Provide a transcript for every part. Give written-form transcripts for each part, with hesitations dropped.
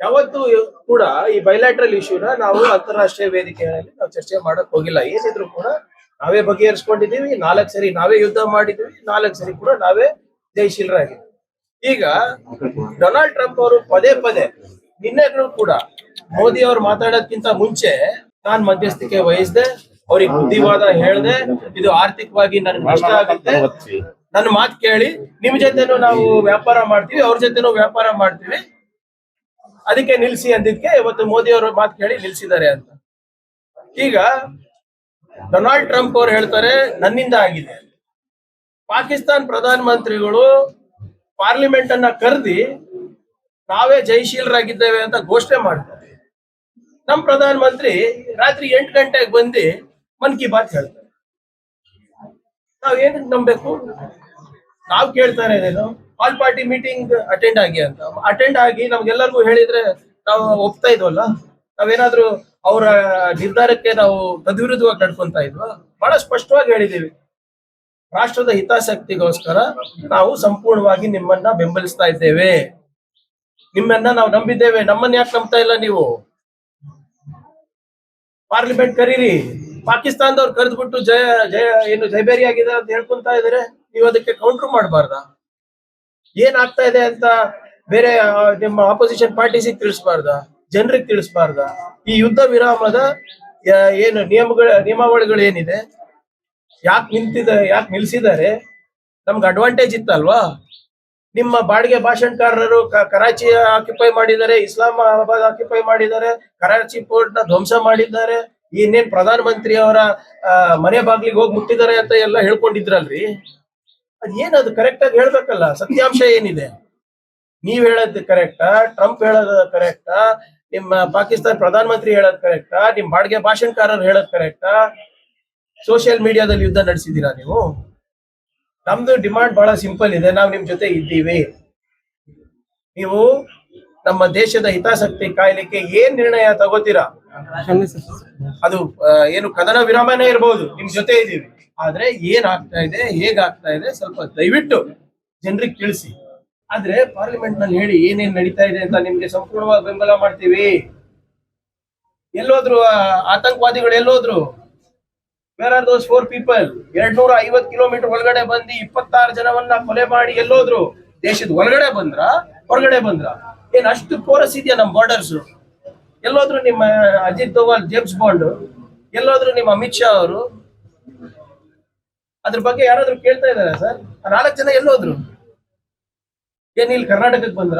ಯಾವತ್ತೂ ಕೂಡ ಈ ಬೈಲ್ಯಾಟ್ರಲ್ ಇಶ್ಯೂನ ನಾವು ಅಂತಾರಾಷ್ಟ್ರೀಯ ವೇದಿಕೆಗಳಲ್ಲಿ ನಾವು ಚರ್ಚೆ ಮಾಡಕ್ ಹೋಗಿಲ್ಲ. ಏನಿದ್ರು ಕೂಡ ನಾವೇ ಬಗೆಹರಿಸ್ಕೊಂಡಿದೀವಿ. 4 ಸರಿ ನಾವೇ ಯುದ್ಧ ಮಾಡಿದೀವಿ. 4 ಸರಿ ಕೂಡ ನಾವೇ ಜಯಶೀಲರಾಗಿದ್ದೀವಿ. ಈಗ ಡೊನಾಲ್ಡ್ ಟ್ರಂಪ್ ಅವರು ಪದೇ ಪದೇ ನಿನ್ನೆಗಳು ಕೂಡ ಮೋದಿ ಅವರು ಮಾತಾಡೋದ್ಕಿಂತ ಮುಂಚೆ ನಾನ್ ಮಧ್ಯಸ್ಥಿಕೆ ವಹಿಸ್ದೆ, ಅವ್ರಿಗೆ ಬುದ್ಧಿವಾದ ಹೇಳ್ದೆ, ಇದು ಆರ್ಥಿಕವಾಗಿ ನನ್ಗೆ ನಷ್ಟ ಆಗುತ್ತೆ, ನನ್ನ ಮಾತು ಕೇಳಿ ನಿಮ್ ಜೊತೆನೂ ನಾವು ವ್ಯಾಪಾರ ಮಾಡ್ತೀವಿ, ಅವ್ರ ಜೊತೆನೂ ವ್ಯಾಪಾರ ಮಾಡ್ತೀವಿ, ಅದಕ್ಕೆ ನಿಲ್ಸಿ ಅಂದಿದ್ಕೆ ಇವತ್ತು ಮೋದಿ ಅವರು ಮಾತು ಕೇಳಿ ನಿಲ್ಸಿದ್ದಾರೆ ಅಂತ. ಈಗ ಡೊನಾಲ್ಡ್ ಟ್ರಂಪ್ ಅವರು ಹೇಳ್ತಾರೆ ನನ್ನಿಂದ ಆಗಿದೆ. ಪಾಕಿಸ್ತಾನ್ ಪ್ರಧಾನ ಮಂತ್ರಿಗಳು ಪಾರ್ಲಿಮೆಂಟ್ ಅನ್ನ ಕರೆದಿ ನಾವೇ ಜಯಶೀಲರಾಗಿದ್ದೇವೆ ಅಂತ ಘೋಷಣೆ ಮಾಡ್ತಾರೆ. ನಮ್ ಪ್ರಧಾನ ಮಂತ್ರಿ ರಾತ್ರಿ 8 ಗಂಟೆಗೆ ಬಂದು ಮನ್ ಕಿ ಬಾತ್ ಹೇಳ್ತಾರೆ. ನಾವ್ ಏನಕ್ಕೆ ನಂಬೇಕು? ನಾವ್ ಕೇಳ್ತಾರೆ ಇದೇನು ಆಲ್ ಪಾರ್ಟಿ ಮೀಟಿಂಗ್ ಅಟೆಂಡ್ ಆಗಿ ಅಂತ. ಅಟೆಂಡ್ ಆಗಿ ನಮ್ಗೆಲ್ಲರಿಗೂ ಹೇಳಿದ್ರೆ ನಾವು ಒಪ್ತಾ ಇದ್ವಲ್ಲ? ನಾವೇನಾದ್ರೂ ಅವರ ನಿರ್ಧಾರಕ್ಕೆ ನಾವು ತದ್ವಿರುದ್ಧವಾಗಿ ನಡ್ಕೊಂತ ಇದ್ವಾ? ಬಹಳ ಸ್ಪಷ್ಟವಾಗಿ ಹೇಳಿದೀವಿ, ರಾಷ್ಟ್ರದ ಹಿತಾಸಕ್ತಿಗೋಸ್ಕರ ನಾವು ಸಂಪೂರ್ಣವಾಗಿ ನಿಮ್ಮನ್ನ ಬೆಂಬಲಿಸ್ತಾ ಇದ್ದೇವೆ, ನಿಮ್ಮನ್ನ ನಾವು ನಂಬಿದ್ದೇವೆ. ನಮ್ಮನ್ನ ಯಾಕೆ ನಂಬ್ತಾ ಇಲ್ಲ ನೀವು? ಪಾರ್ಲಿಮೆಂಟ್ ಕರೀರಿ. ಪಾಕಿಸ್ತಾನದವ್ರು ಕರೆದ್ಬಿಟ್ಟು ಜಯಬೇರಿ ಆಗಿದೆ ಅಂತ ಹೇಳ್ಕೊಂತ ಇದಾರೆ. ನೀವು ಅದಕ್ಕೆ ಕೌಂಟರ್ ಮಾಡಬಾರ್ದ? ಏನಾಗ್ತಾ ಇದೆ ಅಂತ ಬೇರೆ ನಿಮ್ಮ ಆಪೋಸಿಷನ್ ಪಾರ್ಟೀಸಿಗೆ ತಿಳಿಸಬಾರ್ದ? ಜನರಿಗೆ ತಿಳಿಸಬಾರ್ದ? ಈ ಯುದ್ಧ ವಿರಾಮದ ಏನು ನಿಯಮಾವಳಿಗಳು ಏನಿದೆ, ಯಾಕೆ ನಿಲ್ಸಿದ್ದಾರೆ? ನಮ್ಗೆ ಅಡ್ವಾಂಟೇಜ್ ಇತ್ತಲ್ವಾ? ನಿಮ್ಮ ಬಾಡಿಗೆ ಭಾಷಣಕಾರರು ಕರಾಚಿ ಆಕ್ಯುಪೈ ಮಾಡಿದ್ದಾರೆ, ಇಸ್ಲಾಮಾಬಾದ್ ಆಕ್ಯುಪೈ ಮಾಡಿದ್ದಾರೆ, ಕರಾಚಿ ಪೋರ್ಟ್ ನ ಧ್ವಂಸ ಮಾಡಿದ್ದಾರೆ, ಇನ್ನೇನ್ ಪ್ರಧಾನ ಮಂತ್ರಿ ಅವರ ಮನೆ ಬಾಗ್ಲಿಗೆ ಹೋಗಿ ಮುಟ್ಟಿದ್ದಾರೆ ಅಂತ ಎಲ್ಲ ಹೇಳ್ಕೊಂಡಿದ್ರಲ್ರಿ. ಅದೇನದು ಕರೆಕ್ಟ್ ಆಗಿ ಹೇಳ್ಬೇಕಲ್ಲ. ಸತ್ಯಾಂಶ ಏನಿದೆ? ನೀವ್ ಹೇಳೋದು ಕರೆಕ್ಟಾ? ಟ್ರಂಪ್ ಹೇಳೋದು ಕರೆಕ್ಟಾ? ನಿಮ್ಮ ಪಾಕಿಸ್ತಾನ ಪ್ರಧಾನ ಮಂತ್ರಿ ಹೇಳೋದು ಕರೆಕ್ಟಾ? ನಿಮ್ ಬಾಡಿಗೆ ಭಾಷಣಕಾರರು ಹೇಳೋದು ಕರೆಕ್ಟಾ? ಸೋಷಿಯಲ್ ಮೀಡಿಯಾದಲ್ಲಿ ಯುದ್ಧ ನಡೆಸಿದೀರಾ ನೀವು? ನಮ್ದು ಡಿಮಾಂಡ್ ಬಹಳ ಸಿಂಪಲ್ ಇದೆ, ನಾವು ನಿಮ್ ಜೊತೆ ಇದ್ದೀವಿ. ನೀವು ನಮ್ಮ ದೇಶದ ಹಿತಾಸಕ್ತಿ ಕಾಯ್ಲಿಕ್ಕೆ ಏನ್ ನಿರ್ಣಯ ತಗೋತೀರಾ, ಅದು ಏನು ಕದನ ವಿರಾಮನೇ ಇರಬಹುದು, ನಿಮ್ ಜೊತೆ ಇದ್ದೀವಿ. ಆದ್ರೆ ಏನ್ ಆಗ್ತಾ ಇದೆ, ಹೇಗಾಗ್ತಾ ಇದೆ ಸ್ವಲ್ಪ ದಯವಿಟ್ಟು ಜನರಿಗೆ ತಿಳಿಸಿ. ಆದ್ರೆ ಪಾರ್ಲಿಮೆಂಟ್ ನಲ್ಲಿ ಹೇಳಿ ಏನೇನ್ ನಡೀತಾ ಇದೆ ಅಂತ. ನಿಮ್ಗೆ ಸಂಪೂರ್ಣವಾಗಿ ಬೆಂಬಲ ಮಾಡ್ತೀವಿ. ಎಲ್ಲೋದ್ರು ಆತಂಕವಾದಿಗಳು? ಎಲ್ಲೋದ್ರು? Where are those 4 people? 250 kilometre ಒಳಗಡೆ ಬಂದು 26 ಜನವನ್ನ ಕೊಲೆ ಮಾಡಿ ಎಲ್ಲೋದ್ರು? ದೇಶದ ಒಳಗಡೆ ಬಂದ್ರ, ಹೊರಗಡೆ ಬಂದ್ರ? ಏನ್ ಅಷ್ಟು ಪೋರಸ್ ಇದೆಯಾ ನಮ್ ಬಾರ್ಡರ್ಸ್? ಎಲ್ಲೋದ್ರು ನಿಮ್ಮ ಅಜಿತ್ ದೋವಲ್, ಜೇಮ್ಸ್ ಬಾಂಡ್? ಎಲ್ಲೋದ್ರು ನಿಮ್ಮ ಅಮಿತ್ ಶಾ ಅವರು? ಅದ್ರ ಬಗ್ಗೆ ಯಾರಾದ್ರೂ ಕೇಳ್ತಾ ಇದಾರೆ ಸರ್? 4 ಜನ ಎಲ್ಲೋದ್ರು? ಏನ್ ಇಲ್ಲಿ ಕರ್ನಾಟಕಕ್ಕೆ ಬಂದ್ರ,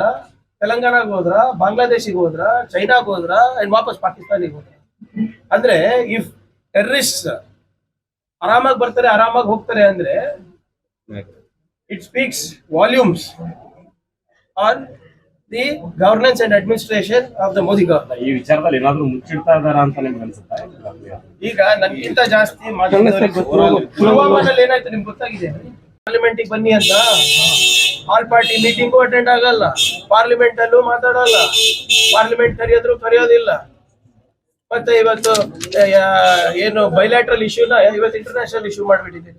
ತೆಲಂಗಾಣಗೆ ಹೋದ್ರ, ಬಾಂಗ್ಲಾದೇಶಿಗೆ ಹೋದ್ರ, ಚೈನಾಗ್ ಹೋದ್ರ, ವಾಪಸ್ ಪಾಕಿಸ್ತಾನಿಗೆ ಹೋದ್ರ? ಅಂದ್ರೆ ಇಫ್ ಟೆರರಿಸ್ಟ್ ಆರಾಮಾಗಿ ಬರ್ತಾರೆ, ಆರಾಮಾಗಿ ಹೋಗ್ತಾರೆ ಅಂದ್ರೆ it speaks volumes on the governance and administration of the Modi government. ಈ ವಿಚಾರದಲ್ಲಿ ಏನಾದ್ರು ಮುಚ್ಚಿಡ್ತಾ ಇದಾರ ಅಂತ ನಿಮ್ಗೆ ಅನ್ಸುತ್ತಾ? ಈಗ ನನ್ಗಿಂತ ಜಾಸ್ತಿ ಪುಲ್ವಾಮಾದಲ್ಲಿ ಏನಾಯ್ತು ನಿಮ್ಗೆ ಗೊತ್ತಾಗಿದೆ? ಪಾರ್ಲಿಮೆಂಟಿಗೆ ಬನ್ನಿ ಅಂತ ಆಲ್ ಪಾರ್ಟಿ ಮೀಟಿಂಗು ಅಟೆಂಡ್ ಆಗಲ್ಲ, ಪಾರ್ಲಿಮೆಂಟ್ ಅಲ್ಲೂ ಮಾತಾಡಲ್ಲ, ಪಾರ್ಲಿಮೆಂಟ್ ಕರೆಯೋದಿಲ್ಲ. ಮತ್ತೆ ಇವತ್ತು ಏನು ಬೈಲ್ಯಾಟ್ರಲ್ ಇಶ್ಯೂನ ಇವತ್ತು ಇಂಟರ್ನ್ಯಾಷನಲ್ ಇಶ್ಯೂ ಮಾಡ್ಬಿಟ್ಟಿದೆ.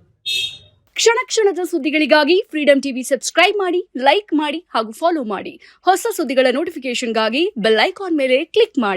ಕ್ಷಣ ಕ್ಷಣದ ಸುದ್ದಿಗಳಿಗಾಗಿ ಫ್ರೀಡಂ ಟಿವಿ ಸಬ್ಸ್ಕ್ರೈಬ್ ಮಾಡಿ, ಲೈಕ್ ಮಾಡಿ ಹಾಗೂ ಫಾಲೋ ಮಾಡಿ. ಹೊಸ ಸುದ್ದಿಗಳ ನೋಟಿಫಿಕೇಶನ್ಗಾಗಿ ಬೆಲ್ ಐಕಾನ್ ಮೇಲೆ ಕ್ಲಿಕ್ ಮಾಡಿ.